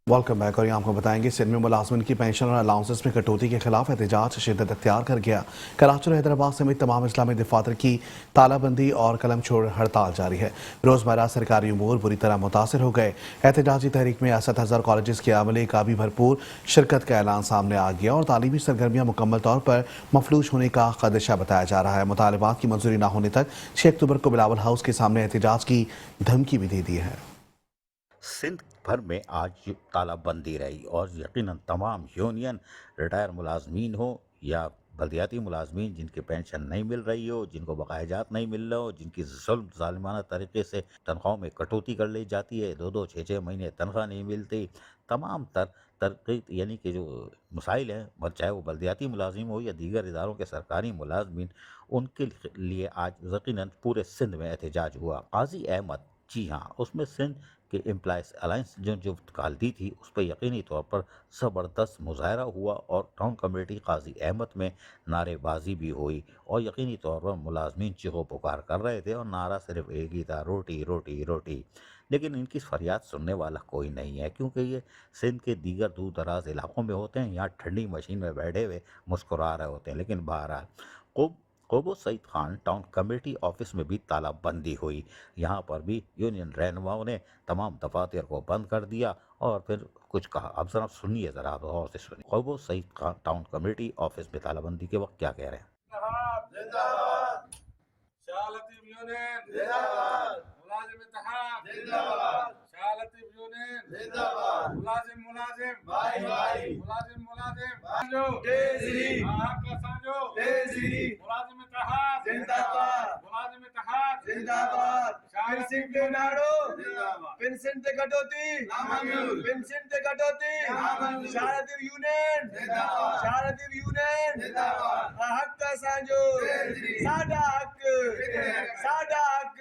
Welcome back. और यहाँ आपको बताएंगे सिंध में मुलाजमिन की पेंशन और अलाउंसेस में कटौती के खिलाफ एहतजाज शिद्दत अख्तियार कर गया। कराची और हैदराबाद समेत तमाम इस्लामी दफातर की तालाबंदी और कलम छोड़ हड़ताल जारी है। रोजमर्रा सरकारी उमूर बुरी तरह मुतासर हो गए। एहतजाजी तहरीक में 61,000 कॉलेज के अमले का भी भरपूर शिरकत का ऐलान सामने आ गया और तालीमी सरगर्मियाँ मुकम्मल तौर पर मफलूज होने का खदशा बताया जा रहा है। मुतालबात की मंजूरी न होने तक 6 अक्टूबर को बिलावल हाउस के सामने एहतजाज की धमकी भी दे दी है। सिंध भर में आज तालाबंदी रही और यकीनन तमाम यूनियन रिटायर मुलाजमीन हो या बल्दियाती मुलाजमीन जिनकी पेंशन नहीं मिल रही हो, जिनको बकायाजात नहीं मिल रहे हो, जिनकी ज़ालिमाना तरीके से तनख्वाहों में कटौती कर ली जाती है, 2-2 6-6 महीने तनख्वाह नहीं मिलती, तमाम तरकीब यानी कि जो मसाइल हैं, चाहे वो बल्दियाती मुलाजिम हो या दीगर इदारों के सरकारी मुलाजमीन, उनके लिए आज यकीनन पूरे सिंध में एहतजाज हुआ। काजी अहमद, जी हाँ, उसमें सिंध कि एम्प्लॉइज़ अलाइंस जो कालदी थी उस पर यकीनी तौर पर ज़बरदस्त मुजाहरा हुआ और टाउन कमेटी काजी अहमद में नारेबाजी भी हुई और यकीनी तौर पर मुलाजमीन चीखो पुकार कर रहे थे और नारा सिर्फ एक ही था, रोटी रोटी रोटी। लेकिन इनकी फरियाद सुनने वाला कोई नहीं है क्योंकि ये सिंध के दीगर दूर दराज इलाकों में होते हैं, यहाँ ठंडी मशीन में बैठे हुए मुस्कुरा रहे होते हैं। लेकिन बहरहाल कोबो Saeed Khan town committee office में भी तालाबंदी हुई। यहाँ पर भी यूनियन रहनुमाओं ने तमाम दफातर को बंद कर दिया और फिर कुछ कहा। अब जरा सुनिए, जरा आप गौर से सुनिए। कोबो Saeed Khan town committee office में तालाबंदी के वक्त क्या कह रहे हैं। पेंशन ते कटौती, पेंशन ते कटौती, शारदी यूनियन, शारदी यूनियन, हक असांजो, साडा हक, साडा हक,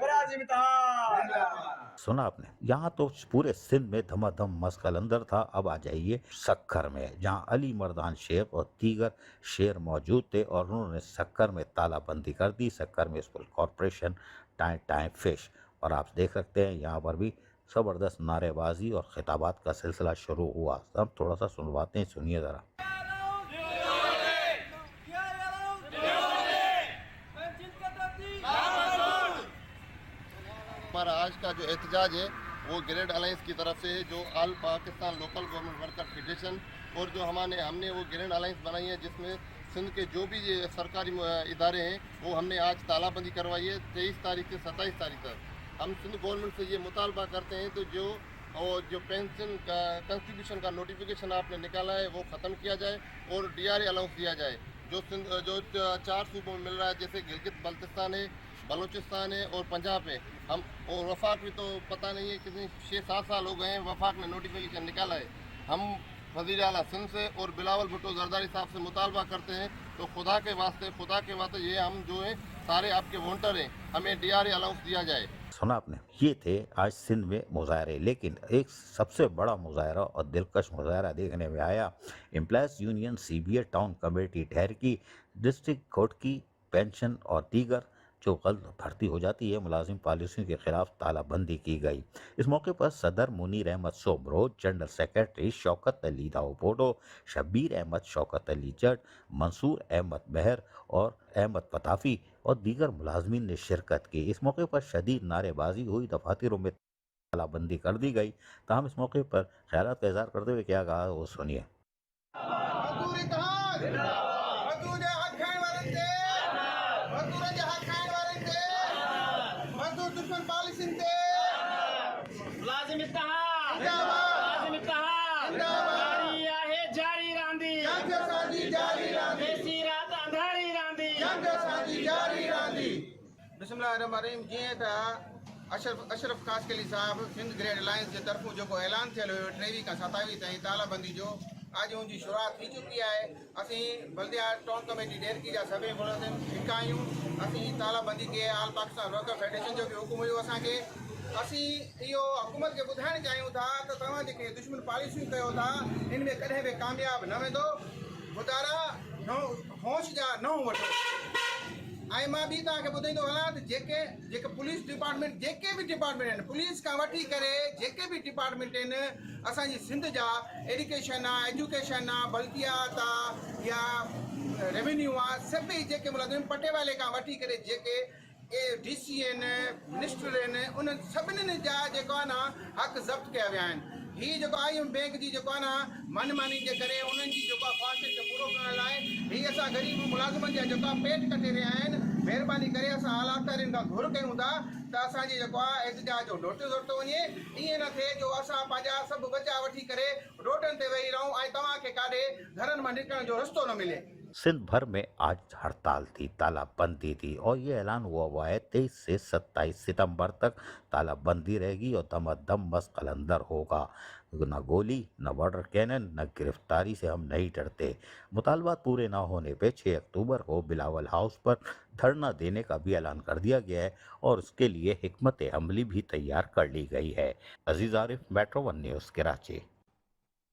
मुलाजिम इत्तेहाद। सुना आपने, यहाँ तो पूरे सिंध में धमाधम मस्कल अंदर था। अब आ जाइए सक्खर में, जहाँ अली मर्दान शेख और दीगर शेर मौजूद थे और उन्होंने सक्खर में तालाबंदी कर दी। सक्खर में school corporation time time fish, और आप देख सकते हैं यहाँ पर भी ज़बरदस्त नारेबाजी और खिताबात का सिलसिला शुरू हुआ। अब थोड़ा सा सुनवाते हैं, सुनिए ज़रा। हमारा आज का जो एहतजाज है वो ग्रेड अलायंस की तरफ से है, जो all Pakistan local government worker federation, और जो हमने वो ग्रेड अलायंस बनाई है जिसमें सिंध के जो भी सरकारी इदारे हैं वो हमने आज तालाबंदी करवाई है 23 तारीख से 27 तारीख तक। हम सिंध गवर्नमेंट से ये मुतालबा करते हैं तो जो पेंशन का कंट्रीब्यूशन का नोटिफिकेशन आपने निकाला है वो ख़त्म किया जाए और DRA अलाउंस दिया जाए जो 4 सूबों में मिल रहा है, जैसे गिलगित बल्तिस्तान है, बलूचिस्तान है और पंजाब है। हम और वफाक भी तो पता नहीं है कितने 6-7 साल हो गए हैं वफाक ने नोटिफिकेशन निकाला है। हम वज़ीर आला सिंध से और बिलावल भुट्टो जरदारी साहब से मुतालबा करते हैं तो खुदा के वास्ते ये हम जो है सारे आपके वोटर हैं, हमें DRA अलाउंस दिया जाए। सुना आपने, ये थे आज सिंध में मुजाहरे। लेकिन एक सबसे बड़ा मुजाहरा और दिलकश मुजाहरा देखने में आया। Employees union CBA town committee ठहर की डिस्ट्रिक्ट कोर्ट की पेंशन और दीगर जो गलत भर्ती हो जाती है मुलाजिम पॉलिसियों के खिलाफ तालाबंदी की गई। इस मौके पर सदर मुनीर अहमद सोमरोज, जनरल सेक्रेटरी शौकत अली दाऊपोटो, शब्बीर अहमद, शौकत अली जट, मंसूर अहमद बहर और अहमद पताफी और दीगर मुलाजमीन ने शिरकत की। इस मौके पर शदीद नारेबाजी हुई, दफातरों में तालाबंदी कर दी गई। ताहम इस मौके पर ख्यालात का इज़हार करते हुए क्या कहा वो सुनिए। बिस्मिल्लाहिर्रहमानिर्रहीम। जीअं त अशरफ कासकली साहब सिंध ग्रेड अलायंस जे तरफ़ों जेको ऐलान थियल हुयो 23 खां 27 ताईं तालाबंदी जो, अॼु उनजी शुरूआत थी चुकी आहे। असीं बल्दिया टाउन कमेटी डेरकी जा सभई मुलाज़िम हिकु आहियूं। असीं तालाबंदी के ऑल पाकिस्तान वर्कर फेडरेशन जो बि हुकुम हुयो असांखे। असीं इहो हुकूमत खे ॿुधाइणु चाहियूं था त तव्हां जेके दुश्मन पॉलिसियूं कयो था इन में कॾहिं बि कामयाबु न वेंदो। गुज़ारा होश जा न वठो ऐं मां बि तव्हांखे ॿुधाईंदो हलां त जेके पुलिस डिपार्टमेंट जेके बि डिपार्टमेंट आहिनि पुलिस खां वठी करे जेके बि डिपार्टमेंट आहिनि असांजी सिंध जा एजुकेशन आहे बल्दियात आहे या रेवेन्यू आहे सभई जेके मुलाज़िम पटे वाले खां वठी करे जेके DC आहिनि मिनिस्टर आहिनि उन्हनि सभिनीनि जा जेको आहे न हक़ ज़ब्त कया विया आहिनि हीअ जेको IM बैंक जी जेको आहे न मनमानी जे करे उन्हनि जी जेको आहे ख्वाहिश खे पूरो करण लाइ हीअ असां ग़रीब मुलाज़िमनि जा जेको आहे पेट कटे रहिया आहिनि महिरबानी करे असां हालात हिन खां घुर कयूं था त असांजी जेको आहे एहतजाज जो नोटिस वरितो वञे ईअं न थिए जो असां पंहिंजा सभु बचा वठी करे रोडनि ते वेही रहूं ऐं तव्हांखे काॾे घरनि मां निकिरण जो रस्तो न मिले। सिंध भर में आज हड़ताल थी, तालाबंदी थी और ये ऐलान हुआ है 23 से 27 सितंबर तक तालाबंदी रहेगी और दम मस्त कलंदर होगा। न गोली, न वाटर कैनन, न गिरफ्तारी से हम नहीं डरते। मुतालबात पूरे ना होने पे 6 अक्टूबर को बिलावल हाउस पर धरना देने का भी ऐलान कर दिया गया है और उसके लिए हिकमत अमली भी तैयार कर ली गई है। अजीज आरिफ, मेट्रो 1 न्यूज़, कराची।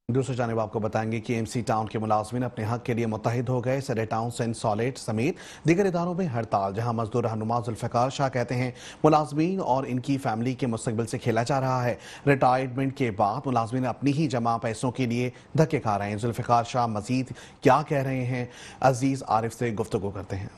दूसरी जानिब आपको बताएंगे कि MC टाउन के मुलाजमीन अपने हक के लिए मुत्तहिद हो गए। सरे टाउन सेंट सॉलिड समेत दीगर इदारों में हड़ताल, जहां मजदूर रहनुमा जुल्फ़िकार शाह कहते हैं मुलाजमीन और इनकी फैमिली के मुस्तकबिल से खेला जा रहा है। रिटायरमेंट के बाद मुलाजमीन अपनी ही जमा पैसों के लिए धक्के खा रहे हैं। जुल्फ़िकार शाह मजीद क्या कह रहे हैं, अजीज आरिफ से गुफ्तगू करते हैं।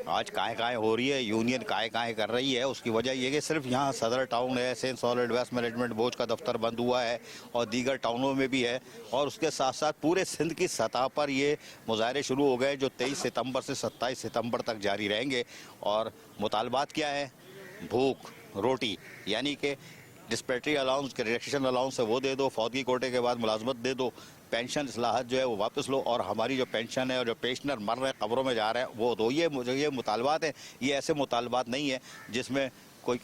आज काहे हो रही है, यूनियन काहे कर रही है, उसकी वजह ये कि सिर्फ यहाँ सदर टाउन है, Sindh solid waste management board का दफ्तर बंद हुआ है और दीगर टाउनों में भी है और उसके साथ साथ पूरे सिंध की सतह पर ये मुजाहरे शुरू हो गए जो 23 सितंबर से 27 सितंबर तक जारी रहेंगे। और मुतालबात क्या है? भूख रोटी, यानी कि डिस्पेटरी अलाउंस के रिलेक्सेशन अलाउंस है वो दे दो, फौतगी कोटे के बाद मुलाजमत दे दो, पेंशन इस्लाहत जो है वो वापस लो और हमारी जो पेंशन है और जो पेंशनर मर रहे हैं कब्रों में जा रहे हैं वो दो। ये मुतालबात है। ये ऐसे मुतालबात नहीं है जिसमें कोई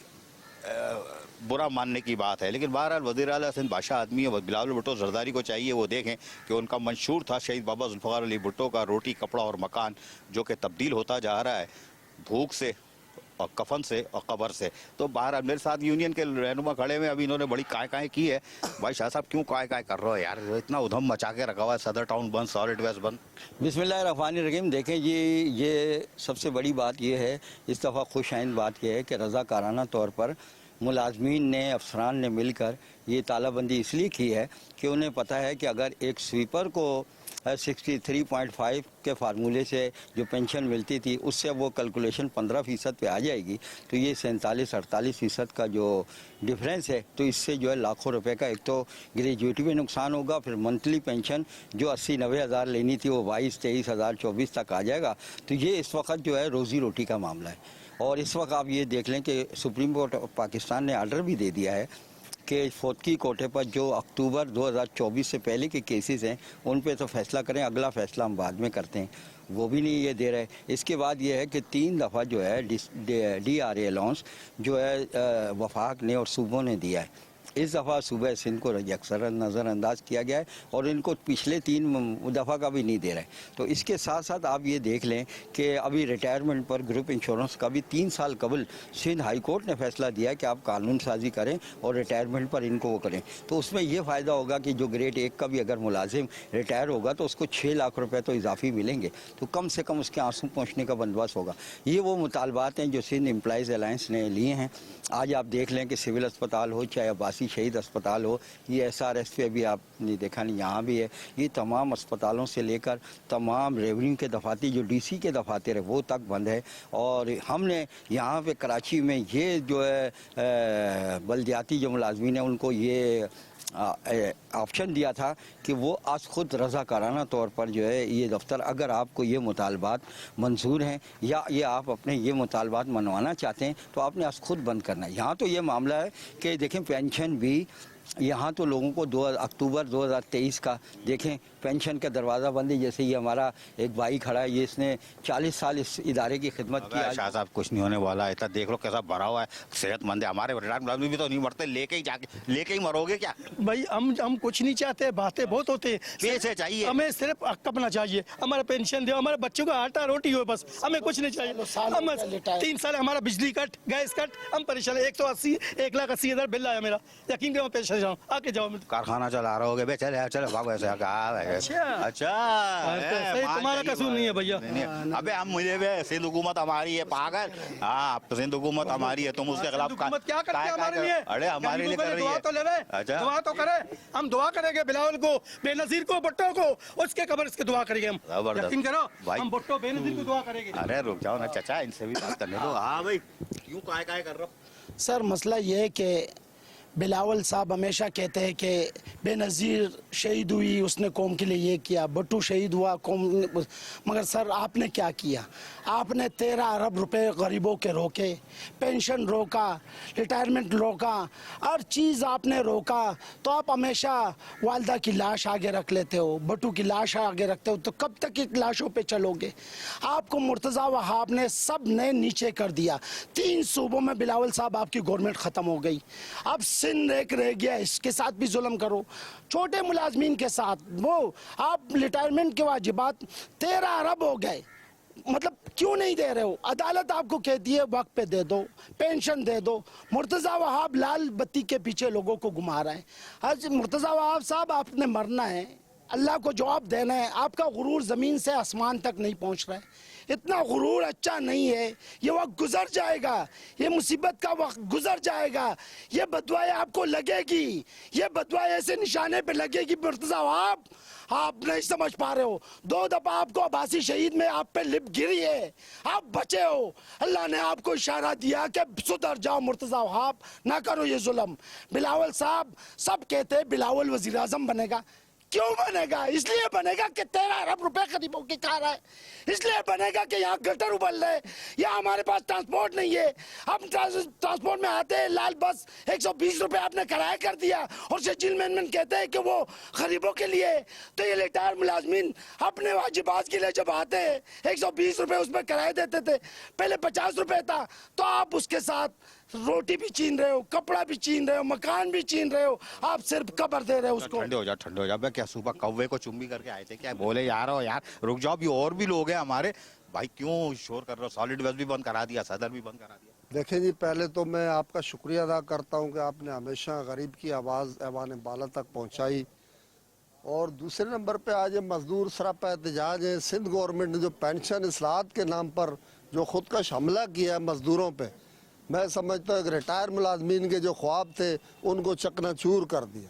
बुरा मानने की बात है, लेकिन बहरहाल वज़ीर आला सिंध बादशाह आदमी है, बिलावल भुट्टो जरदारी को चाहिए वो देखें कि उनका मंशूर था शहीद बाबा जुल्फ़िकार अली भुट्टो का रोटी कपड़ा और मकान, जो कि तब्दील होता जा रहा है भूख से और कफन से और कब्र से। तो बाहर मेरे साथ यूनियन के रहनुमा खड़े हुए, अभी इन्होंने बड़ी काय की है। भाई शाह साहब क्यों काय कर रहे हो यार, इतना उधम मचा के रखा हुआ है, सदर टाउन बंद, सॉलिड वेस्ट बंद। बिस्मिल्लाहिर्रहमानिर्रहीम। देखें जी, ये सबसे बड़ी बात ये है, इस दफ़ा खुश आइंद बात यह है कि रज़ाकाराना तौर पर मुलाजमीन ने, अफसरान ने मिलकर ये तालाबंदी इसलिए की है कि उन्हें पता है कि अगर एक स्वीपर को 63.5 के फार्मूले से जो पेंशन मिलती थी उससे वो कैलकुलेशन 15% पे आ जाएगी, तो ये 47-48% का जो डिफरेंस है, तो इससे जो है लाखों रुपए का एक तो ग्रेजुएटी में नुकसान होगा, फिर मंथली पेंशन जो 80-90 हज़ार लेनी थी वो 22-23 हज़ार 24 तक आ जाएगा। तो ये इस वक्त जो है रोज़ी रोटी का मामला है। और इस वक्त आप ये देख लें कि सुप्रीम कोर्ट ऑफ पाकिस्तान ने आर्डर भी दे दिया है कि फौतगी कोटे पर जो अक्टूबर 2024 से पहले के केसेस हैं उन पे तो फैसला करें, अगला फैसला हम बाद में करते हैं, वो भी नहीं ये दे रहे। इसके बाद ये है कि 3 दफ़ा जो है DRA अलाउंस जो है वफाक ने और सूबों ने दिया है। इस दफ़ा सूबा सिंध को अक्सर नज़रअंदाज किया गया है और इनको पिछले 3 दफ़ा का भी नहीं दे रहे। तो इसके साथ साथ आप ये देख लें कि अभी रिटायरमेंट पर ग्रुप इंश्योरेंस का भी 3 साल कबल सिंध हाई कोर्ट ने फैसला दिया कि आप कानून साजी करें और रिटायरमेंट पर इनको वो करें। तो उसमें ये फ़ायदा होगा कि जो ग्रेड 1 का भी अगर मुलाजिम रिटायर होगा तो उसको 6 लाख रुपये तो इजाफी मिलेंगे, तो कम से कम उसके आंसू पहुँचने का बंदोबस्त होगा। ये वो मुतालबात हैं जो सिंध एम्प्लॉइज़ अलायंस ने लिए हैं। आज आप देख लें कि सिविल अस्पताल हो चाहे अब्बासी शहीद अस्पताल हो, ये SRS पे भी आपने देखा नहीं, यहाँ भी है, ये तमाम अस्पतालों से लेकर तमाम रेवेन्यू के दफातर जो DC के दफातर है वो तक बंद है। और हमने यहाँ पे कराची में ये जो है बल्दियाती जो मुलाजमीन है उनको ये ऑप्शन दिया था कि वो आज खुद रज़ाकाराना तौर पर जो है ये दफ्तर, अगर आपको ये मुतालबात मंजूर हैं या ये आप अपने ये मुतालबात मनवाना चाहते हैं तो आपने आज खुद बंद करना है। यहाँ तो ये मामला है कि देखें पेंशन भी यहाँ तो लोगों को 2 अक्टूबर 2023 का देखें पेंशन का दरवाज़ा बंद है। जैसे ये हमारा एक भाई खड़ा है, ये इसने 40 साल इस इदारे की खिदमत की। शाह साहब कुछ नहीं होने वाला है, इतना देख लो कैसा भरा हुआ है, सेहतमंद है। हमारे रिटायर्ड मुलाजिम भी तो नहीं मरते, लेके ही मरोगे क्या भाई? हम कुछ नहीं चाहते, बातें बहुत होते हैं, पैसे चाहिए, हमें सिर्फ हक अपना चाहिए, हमारा पेंशन दो, हमारे बच्चों को आटा रोटी हो, बस हमें कुछ नहीं चाहिए। हम 3 साल हमारा बिजली कट, गैस कट, हम परेशान है। 180 1,80,000 बिल आया मेरा, यकीन करो पेंशन से जाऊँ, आके जाओ। कारखाना चला रहे होगे बे, चले चले भागो ऐसे अच्छा अच्छा सही, तुम्हारा कसूर नहीं है भैया। अबे हम मुझे बे, सिंध हुकूमत हमारी है पागल। हाँ सिंध हुकूमत हमारी है, तुम उसके खिलाफ हुकूमत क्या करती है हमारे लिए? अरे हमारे लिए कर रही दुआ है। तो ले ले, अच्छा दुआ तो करे, हम दुआ करेंगे बिलावल को, बेनजीर को, भुट्टो को, उसके कब्र इसके दुआ करेंगे हम। जबरदस्त। यकीन करो भाई। हम भुट्टो बेनजीर को दुआ करेंगे। अरे रुक जाओ ना चाचा, इनसे भी बात करने दो। हाँ भाई क्यों काय कर रहे हो? सर मसला ये है कि बिलावल साहब हमेशा कहते हैं कि बेनज़ीर शहीद हुई, उसने कौम के लिए ये किया, भुट्टो शहीद हुआ कौम, मगर सर आपने क्या किया? आपने 13 अरब रुपए गरीबों के रोके, पेंशन रोका, रिटायरमेंट रोका, हर चीज़ आपने रोका। तो आप हमेशा वालदा की लाश आगे रख लेते हो, भुट्टो की लाश आगे रखते हो, तो कब तक इन लाशों पे चलोगे? आपको मुर्तज़ा वहाब ने सब ने नीचे कर दिया। 3 सूबों में बिलावल साहब आपकी गवर्नमेंट ख़त्म हो गई, अब सिंध एक रह गया, इसके साथ भी जुल्म करो। छोटे मुलाजमीन के साथ वो आप रिटायरमेंट के वाजिबात 13 अरब हो गए, मतलब क्यों नहीं दे रहे हो? अदालत आपको कहती है वक्त पे दे दो, पेंशन दे दो। मुर्तज़ा वहाब लाल बत्ती के पीछे लोगों को घुमा रहे हैं। आज मुर्तज़ा वहाब साहब आपने मरना है, अल्लाह को जवाब देना है। आपका गुरूर ज़मीन से आसमान तक नहीं पहुंच रहा है, इतना गुरूर अच्छा नहीं है। ये वक्त गुजर जाएगा, ये मुसीबत का वक्त गुजर जाएगा, ये बदवाएं आपको लगेगी, ये बदवाएं ऐसे निशाने पे लगेगी। मुर्तज़ा वहाब आप नहीं समझ पा रहे हो, 2 दफा आपको अब्बासी शहीद में आप पे लिप गिरी है, आप बचे हो। अल्लाह ने आपको इशारा दिया कि सुधर जाओ मुर्तज़ा वहाब, ना करो ये जुल्म। बिलावल साहब सब कहते हैं बिलावल वज़ीर आज़म बनेगा, क्यों बनेगा? इसलिए बनेगा कि 13 अरब रुपए गरीबों की खा रहा है, इसलिए बनेगा कि यहाँ गटर उबल रहे, यहाँ हमारे पास ट्रांसपोर्ट नहीं है। हम ट्रांसपोर्ट में आते हैं, लाल बस 120 रुपए आपने किराया कर दिया, और शजील मेनन कहते हैं कि वो गरीबों के लिए। तो ये रिटायर मुलाजमीन अपने वाजिबात के लिए जब आते हैं 120 रुपए उसमें किराया देते थे, पहले 50 रुपए था, तो आप उसके साथ रोटी भी छीन रहे हो, कपड़ा भी छीन रहे हो, मकान भी छीन रहे हो, आप सिर्फ कब्र दे रहे हो उसको। ठंडे हो जा बे, क्या सुबह कौवे को चुम्बी करके आए थे क्या? बोले यार हो यार रुक जाओ, भी और भी लोग हैं हमारे भाई, क्यों शोर कर रहे हो? सॉलिड वेस्ट भी बंद करा दिया, सदर भी बंद करा दिया। देखें जी, पहले तो मैं आपका शुक्रिया अदा करता हूं कि आपने हमेशा गरीब की आवाज़ ऐवान बाला तक पहुंचाई। और दूसरे नंबर पे आज ये मजदूर सरापा एहतजाज है। सिंध गवर्नमेंट ने जो पेंशन इस्लाहत के नाम पर जो खुदकश हमला किया है मजदूरों पे, मैं समझता हूँ कि रिटायर मुलाजमीन के जो ख्वाब थे उनको चकनाचूर कर दिया।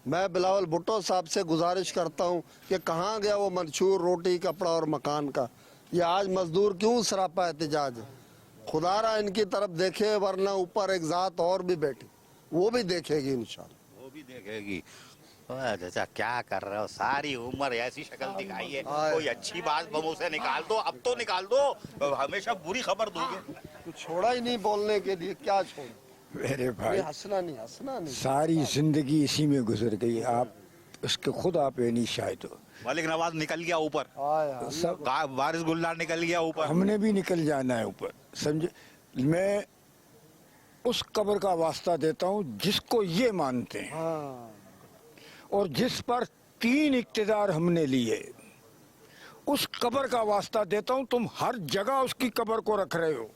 मैं बिलावल भुट्टो साहब से गुजारिश करता हूँ कि कहाँ गया वो मंशूर रोटी, कपड़ा और मकान का? ये आज मजदूर क्यों सरापा एहतजाज है? खुदारा इनकी तरफ देखे, वरना ऊपर एक ज़ात और भी बैठी, वो भी देखेगी इंशाल्लाह, वो भी देखेगी। चाचा क्या कर रहे हो? सारी उम्र ऐसी शक्ल दिखाई है, कोई अच्छी बात मुंह से निकाल दो, अब तो निकाल दो, हमेशा बुरी खबर दोगे। कुछ छोड़ा ही नहीं बोलने के लिए, क्या छोड़ा? मेरे भाई हंसना नहीं। सारी जिंदगी इसी में गुजर गई, आप उसके खुद आप ये नहीं शायद हो। मलिक नवाज निकल गया ऊपर, सब वारिस गुलजार निकल गया ऊपर, हमने भी निकल जाना है ऊपर, समझे? मैं उस कब्र का वास्ता देता हूँ जिसको ये मानते हैं और जिस पर 3 इक्तिदार हमने लिए, उस कब्र का वास्ता देता हूँ। तुम हर जगह उसकी कब्र को रख रहे हो,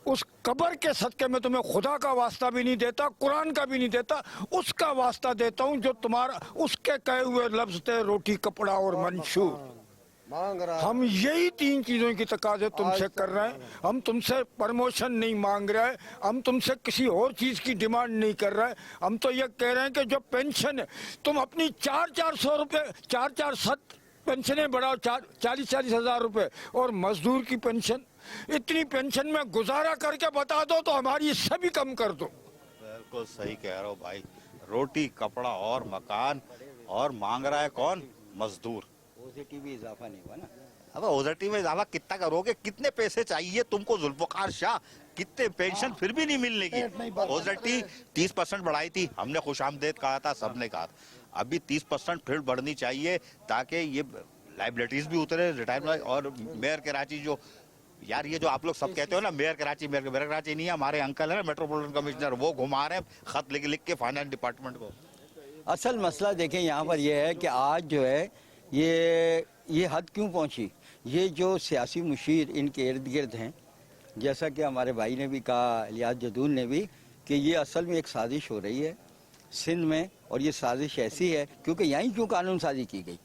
उस कब्र के सदके में तुम्हें खुदा का वास्ता भी नहीं देता, कुरान का भी नहीं देता, उसका वास्ता देता हूँ जो तुम्हारा उसके कहे हुए लफ्ज थे, रोटी, कपड़ा और मंशूर। मांग रहा हम यही 3 चीजों की तकाजे तुमसे कर रहे हैं। हम तुमसे प्रमोशन नहीं मांग रहे हैं, हम तुमसे किसी और चीज की डिमांड नहीं कर रहे हैं। हम तो ये कह रहे हैं कि जो पेंशन है, तुम अपनी 400 रुपए 4 पेंशनें बढ़ाओ, 40 हजार रुपए, और मजदूर की पेंशन, इतनी पेंशन में गुजारा करके बता दो तो हमारी इससे भी कम कर दो। बिल्कुल सही कह रहे हो भाई, रोटी, कपड़ा और मकान, और मांग रहा है कौन? मजदूर। ओजेटी भी इजाफा नहीं हुआ ना। अब ओजेटी में इजाफा कितना करोगे? कितने पैसे चाहिए तुमको जुल्फकार शाह? कितने पेंशन फिर भी नहीं मिलने की। ओजेटी 30% बढ़ाई थी, हमने खुशामदेद कहा था, सबने कहा था। अभी 30% फिर बढ़नी चाहिए ताकि ये लाइबिलिटीज भी उतरे, रिटायरमेंट। और मेयर कराची जो यार, ये जो आप लोग सब कहते हो ना मेयर कराची, मेयर कराची नहीं है, हमारे अंकल है ना मेट्रोपॉलिटन कमिश्नर, वो घुमा रहे हैं खत लिख के फाइनेंस डिपार्टमेंट को। असल मसला देखें यहाँ पर यह है कि आज जो है ये हद क्यों पहुँची? ये जो सियासी मुशीर इनके इर्द गिर्द हैं, जैसा कि हमारे भाई ने भी कहा, इलियास जदूल ने भी, कि ये असल में एक साजिश हो रही है। सिंध में, और ये साजिश ऐसी है क्योंकि यहीं क्यों कानून साजी की गई।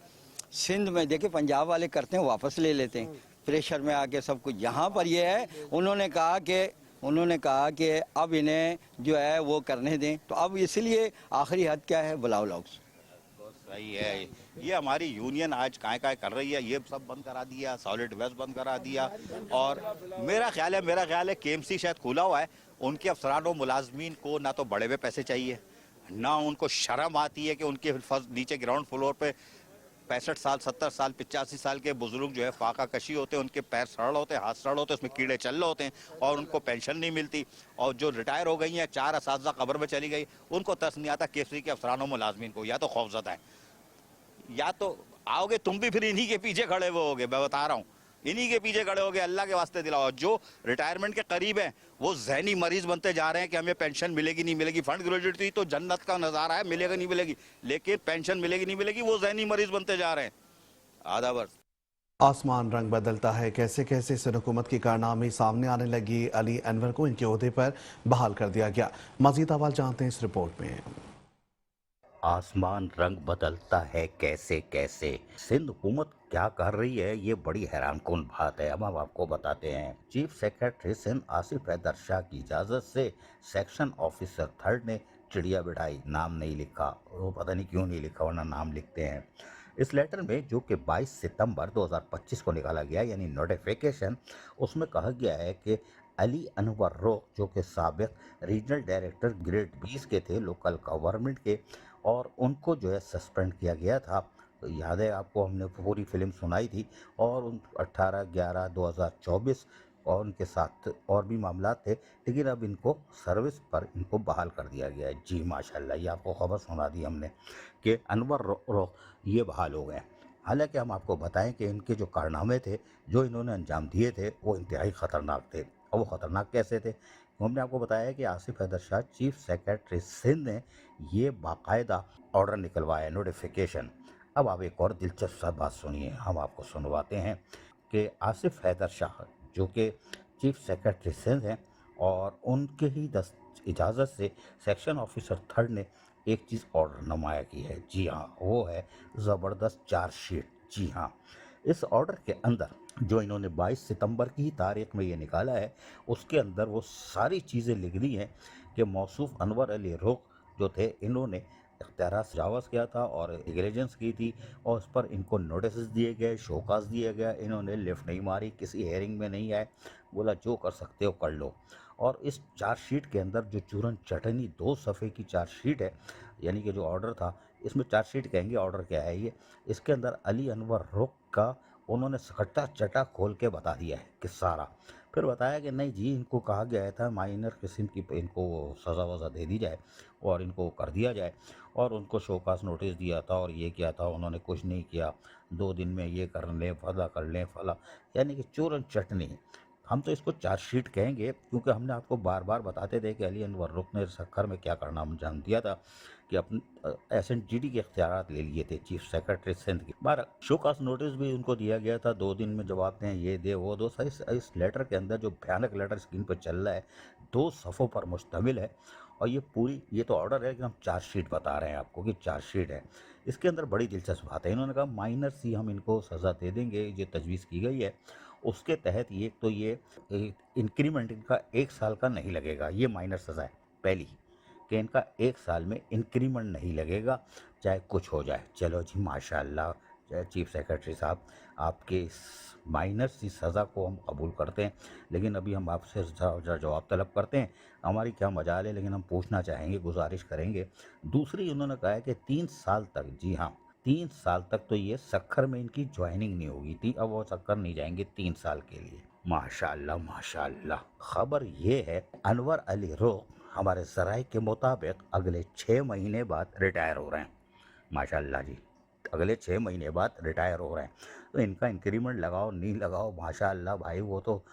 सिंध में देखिए पंजाब वाले करते हैं, वापस ले लेते हैं प्रेशर में आके सब कुछ। यहाँ पर ये है, उन्होंने कहा कि अब इन्हें जो है वो करने दें, तो अब इसलिए आखिरी हद क्या है, बुलाओ लाओ। सही है, ये हमारी यूनियन आज काय कर रही है, ये सब बंद करा दिया, सॉलिड वेस्ट बंद करा दिया। और मेरा ख्याल है केएमसी शायद खुला हुआ है, उनके अफसरानों मुलाजमीन को ना तो बड़े हुए पैसे चाहिए, ना उनको शर्म आती है कि उनके नीचे ग्राउंड फ्लोर पे 65 साल 70 साल 85 साल के बुजुर्ग जो है फाका कशी होते हैं, उनके पैर सड़ होते हैं, हाथ सड़ होते हैं, उसमें कीड़े चल रहे होते हैं और उनको पेंशन नहीं मिलती। और जो रिटायर हो गई हैं, 4 असातिज़ा कब्र में चली गई, उनको तरस नहीं आता केसरी के अफसरानों मुलाजमीन को। या तो खौफजदा है, या तो आओगे तुम भी फिर इन्हीं के पीछे खड़े हुए होगे, मैं बता रहा हूँ, इन्हीं के पीछे खड़े होगे। अल्लाह के वास्ते दिलाओ। जो रिटायरमेंट के करीब हैं वो जहनी मरीज बनते जा रहे हैं कि हमें पेंशन मिलेगी नहीं मिलेगी। फंड ग्रेजुएटी तो जन्नत का नज़ारा है, मिलेगा नहीं मिलेगी, लेकिन पेंशन मिलेगी नहीं मिलेगी, वो जहनी मरीज बनते जा रहे हैं। आधा वर्ष आसमान रंग बदलता है, कैसे कैसे सिंध हुकूमत की कारनामी सामने आने लगी। अली अनवर को इनके ओहदे पर बहाल कर दिया गया। मजीद अहवाल जानते हैं इस रिपोर्ट में। आसमान रंग बदलता है कैसे कैसे, सिंध हुकूमत क्या कर रही है, ये बड़ी हैरान कुन बात है। अब हम आपको बताते हैं। चीफ सेक्रेटरी सिंध आसिफ हैदर शाह की इजाज़त से सेक्शन ऑफिसर 3rd ने चिड़िया बिठाई, नाम नहीं लिखा, वो पता नहीं क्यों नहीं लिखा, वरना नाम लिखते हैं। इस लेटर में जो कि 22 सितंबर 2025 को निकाला गया, यानी नोटिफिकेशन, उसमें कहा गया है कि अली अनवर रोक, जो कि साबिक रीजनल डायरेक्टर ग्रेड 20 के थे लोकल गवर्नमेंट के, और उनको जो है सस्पेंड किया गया था। तो याद है आपको, हमने पूरी फिल्म सुनाई थी। और 18/11/2024 और उनके साथ और भी मामला थे, लेकिन अब इनको सर्विस पर इनको बहाल कर दिया गया है। जी माशाल्लाह, ये आपको खबर सुना दी हमने कि अनवर रोक ये बहाल हो गए। हालांकि हम आपको बताएं कि इनके जो कारनामे थे, जो इन्होंने अंजाम दिए थे, वो इंतहाई ख़तरनाक थे। और वो ख़तरनाक कैसे थे, हमने आपको बताया कि आसिफ हैदर शाह चीफ सेक्रेटरी सिंध ने ये बाकायदा ऑर्डर निकलवाया, नोटिफिकेशन। अब आप एक और दिलचस्प बात सुनिए, हम आपको सुनवाते हैं कि आसिफ हैदर शाह जो कि चीफ सेक्रेटरी सिंध हैं, और उनके ही इजाज़त से सेक्शन ऑफिसर 3rd ने एक चीज़ ऑर्डर नुमाया की है। जी हाँ, वो है ज़बरदस्त चार्जशीट। जी हाँ, इस ऑर्डर के अंदर जो इन्होंने 22 सितंबर की ही तारीख में ये निकाला है, उसके अंदर वो सारी चीज़ें लिख दी हैं कि मौसूफ अनवर अली रोक जो थे, इन्होंने इख्तियारात से तजावुज़ किया था और नेग्लिजेंस की थी, और उस पर इनको नोटिस दिए गए, शोकास दिया गया। इन्होंने लिफ्ट नहीं मारी, किसी हेयरिंग में नहीं आए, बोला जो कर सकते हो कर लो। और इस चार्जशीट के अंदर जो चूरन चटनी 2 सफ़े की चार्जशीट है, यानी कि जो ऑर्डर था, इसमें चार्जशीट कहेंगे, ऑर्डर क्या है ये, इसके अंदर अली अनवर रुख का उन्होंने सकट्टा चटा खोल के बता दिया है कि सारा। फिर बताया कि नहीं जी, इनको कहा गया था माइनर किस्म की इनको सज़ा वज़ा दे दी जाए और इनको कर दिया जाए, और उनको शोकास नोटिस दिया था और ये किया था, उन्होंने कुछ नहीं किया, 2 दिन में ये कर लें, फला कर लें, फला, यानी कि चूरन चटनी। हम तो इसको चार्जशीट कहेंगे, क्योंकि हमने आपको बार बार बताते थे कि अली अनवर रुख ने सक्खर में क्या करना अंजाम दिया था कि अपने SNGD के इख्तियारात ले लिए थे चीफ सेक्रेटरी सिंध की। बार शोकास नोटिस भी उनको दिया गया था, 2 दिन में जवाब दें, ये दे वो दो। इस लेटर के अंदर जो भयानक लेटर स्क्रीन पर चल रहा है, 2 सफ़ों पर मुश्तमिल है, और ये तो ऑर्डर है कि हम चार्जशीट बता रहे हैं आपको कि चार्जशीट है। इसके अंदर बड़ी दिलचस्प बात है, इन्होंने कहा माइनर सी हम इनको सज़ा दे देंगे, ये तजवीज़ की गई है। उसके तहत ये तो ये इंक्रीमेंट इनका 1 साल का नहीं लगेगा, ये माइनर सज़ा है पहली, कि इनका 1 साल में इंक्रीमेंट नहीं लगेगा, चाहे कुछ हो जाए। चलो जी माशाल्लाह, चाहे चीफ सेक्रेटरी साहब, आपके इस माइनर सी सज़ा को हम कबूल करते हैं, लेकिन अभी हम आपसे जवाब तलब करते हैं। हमारी क्या मजाल है, लेकिन हम पूछना चाहेंगे, गुजारिश करेंगे। दूसरी उन्होंने कहा है कि 3 साल तक, जी हाँ 3 साल तक तो ये सक्खर में इनकी ज्वाइनिंग नहीं होगी थी, अब वो सक्खर नहीं जाएंगे 3 साल के लिए। माशाल्लाह माशाल्लाह। खबर ये है, अनवर अली रोक हमारे ज़राए के मुताबिक अगले 6 महीने बाद रिटायर हो रहे हैं। माशाल्लाह जी, अगले 6 महीने बाद रिटायर हो रहे हैं। तो इनका इंक्रीमेंट लगाओ नहीं लगाओ, माशाल्लाह भाई, वो तो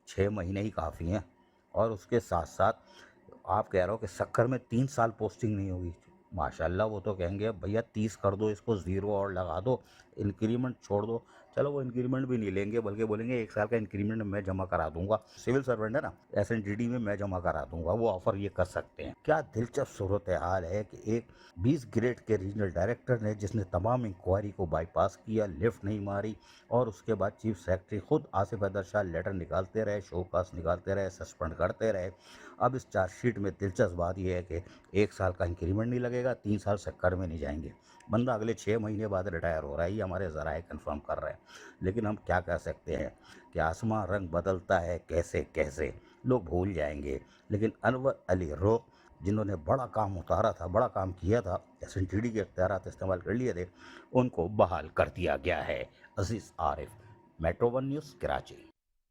6 महीने ही काफ़ी हैं। और उसके साथ साथ आप कह रहे हो कि सक्खर में 3 साल पोस्टिंग नहीं होगी, माशाल्लाह, वो तो कहेंगे भैया 30 कर दो, इसको 0 और लगा दो, इंक्रीमेंट छोड़ दो, चलो वो इंक्रीमेंट भी नहीं लेंगे, बल्कि बोलेंगे 1 साल का इंक्रीमेंट मैं जमा करा दूंगा। सिविल सर्वेंट है ना, एसएनडीडी में मैं जमा करा दूंगा, वो ऑफर ये कर सकते हैं। क्या दिलचस्प सूरत हाल है कि एक 20 ग्रेड के रीजनल डायरेक्टर ने, जिसने तमाम इंक्वायरी को बाईपास किया, लिफ्ट नहीं मारी, और उसके बाद चीफ सेक्रेटरी खुद आसिफ हैदर शाह लेटर निकालते रहे, शोकास निकालते रहे, सस्पेंड करते रहे। अब इस चार्जशीट में दिलचस्प बात यह है कि 1 साल का इंक्रीमेंट नहीं लगेगा, 3 साल से कर में नहीं जाएंगे। बंदा अगले 6 महीने बाद रिटायर हो रहा है, ये हमारे ज़राए कंफर्म कर रहे हैं। लेकिन हम क्या कह सकते हैं कि आसमां रंग बदलता है कैसे कैसे, लोग भूल जाएंगे। लेकिन अनवर अली रोक, जिन्होंने बड़ा काम उतारा था, बड़ा काम किया था, एसएनडीडी के इख्तियारात इस्तेमाल कर लिए थे, उनको बहाल कर दिया गया है। अजीज़ आरिफ, मेट्रो 1 न्यूज़, कराची।